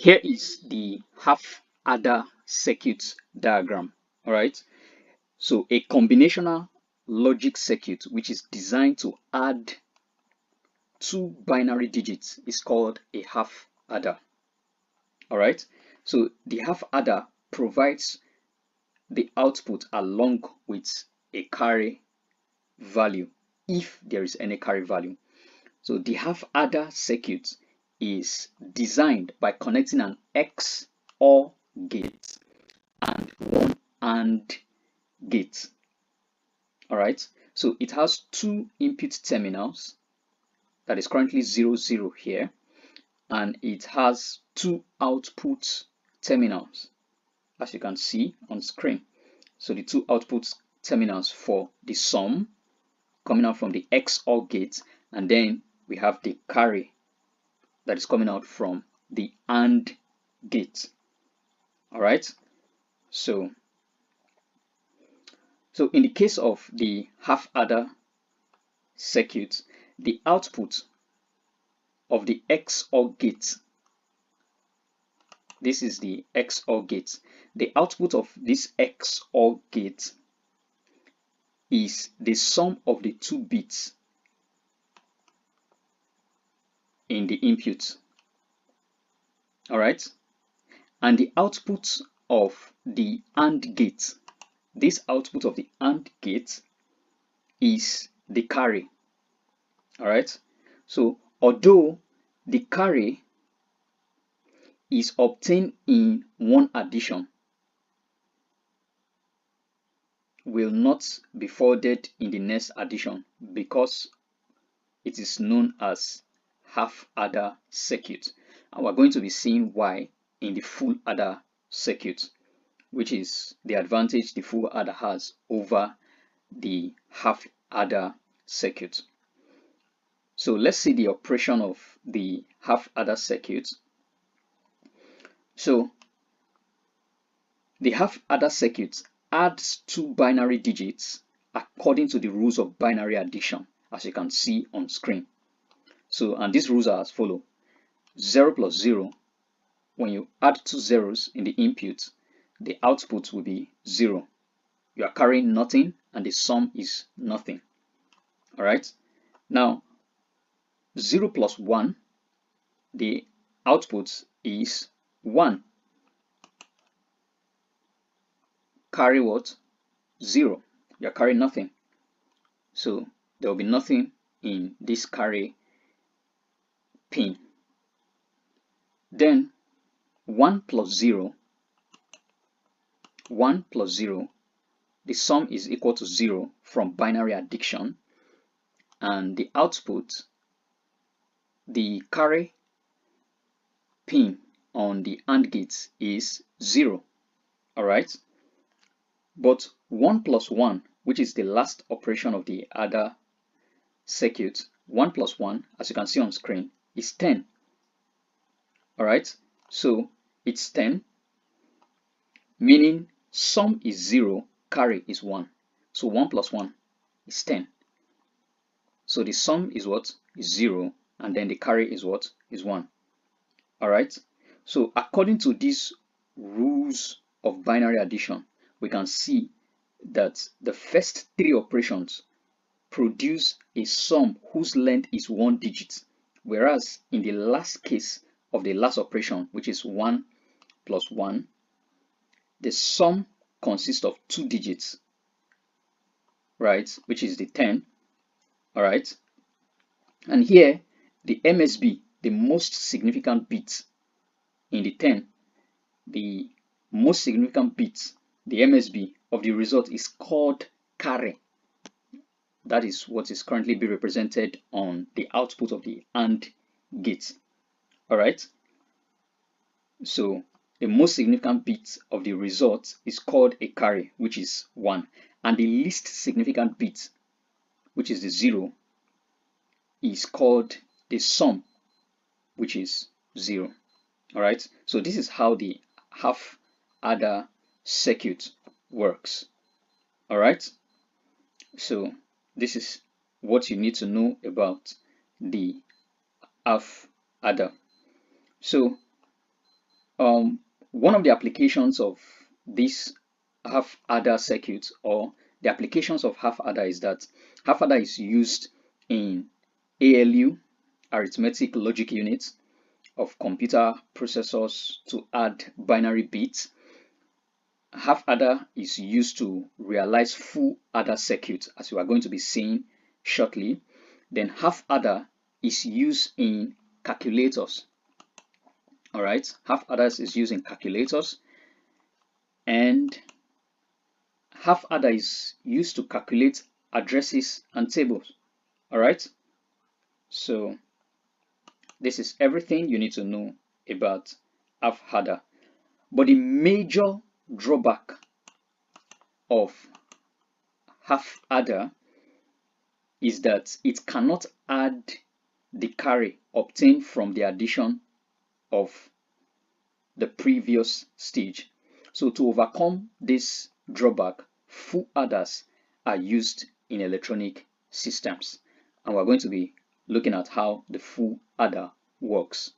Here is the half adder circuit diagram. All right. So a combinational logic circuit which is designed to add two binary digits is called a half adder. All right. So the half adder provides the output along with a carry value if there is any carry value. So the half adder circuit is designed by connecting an XOR gate and one AND gate. All right, so it has two input terminals that is currently 0, 0 here, and it has two output terminals as you can see on screen. So the two output terminals for the sum coming out from the XOR gate, and then we have the carry that is coming out from the AND gate. All right, so in the case of the half adder circuit, the output of the XOR gate, this is the XOR gate, the output of this XOR gate is the sum of the two bits in the input. All right, and the output of the AND gate, this output of the AND gate is the carry. All right, so although the carry is obtained in one addition, will not be forwarded in the next addition because it is known as half adder circuit, and we're going to be seeing why in the full adder circuit, which is the advantage the full adder has over the half adder circuit. So let's see the operation of the half adder circuit. So the half adder circuit adds two binary digits according to the rules of binary addition, as you can see on screen. So, and these rules are as follow: 0 plus 0, when you add two zeros in the input, the output will be 0. You are carrying nothing and the sum is nothing. All right, now 0 plus 1, the output is 1. Carry what? 0. You are carrying nothing, so there will be nothing in this carry pin. Then 1 plus 0, 1 plus 0, the sum is equal to 0 from binary addition, and the output, the carry pin on the AND gate is 0. All right, but 1 plus 1, which is the last operation of the adder circuit, 1 plus 1, as you can see on screen, is 10. All right, so it's 10, meaning sum is 0, carry is 1. So 1 plus 1 is 10. So the sum is what? Is 0, and then the carry is what? Is 1. All right, so according to these rules of binary addition, we can see that the first three operations produce a sum whose length is 1 digit, whereas in the last case of the last operation, which is 1 plus 1, the sum consists of 2 digits, right, which is the 10. All right, and here the MSB, the most significant bit in the 10, the most significant bit, the MSB of the result, is called carry. That is what is currently being represented on the output of the AND gate. All right, so the most significant bit of the result is called a carry, which is 1, and the least significant bit, which is the 0, is called the sum, which is 0. All right, so this is how the half adder circuit works. All right, so this is what you need to know about the half adder. So One of the applications of this half adder circuit, or the applications of half adder, is that half adder is used in ALU, arithmetic logic units of computer processors, to add binary bits. Half adder is used to realize full adder circuit, as we are going to be seeing shortly. Then half adder is used in calculators. All right, half adders is used in calculators, and half adder is used to calculate addresses and tables. All right, so this is everything you need to know about half adder. But the major drawback of half adder is that it cannot add the carry obtained from the addition of the previous stage. So to overcome this drawback, full adders are used in electronic systems, and we're going to be looking at how the full adder works.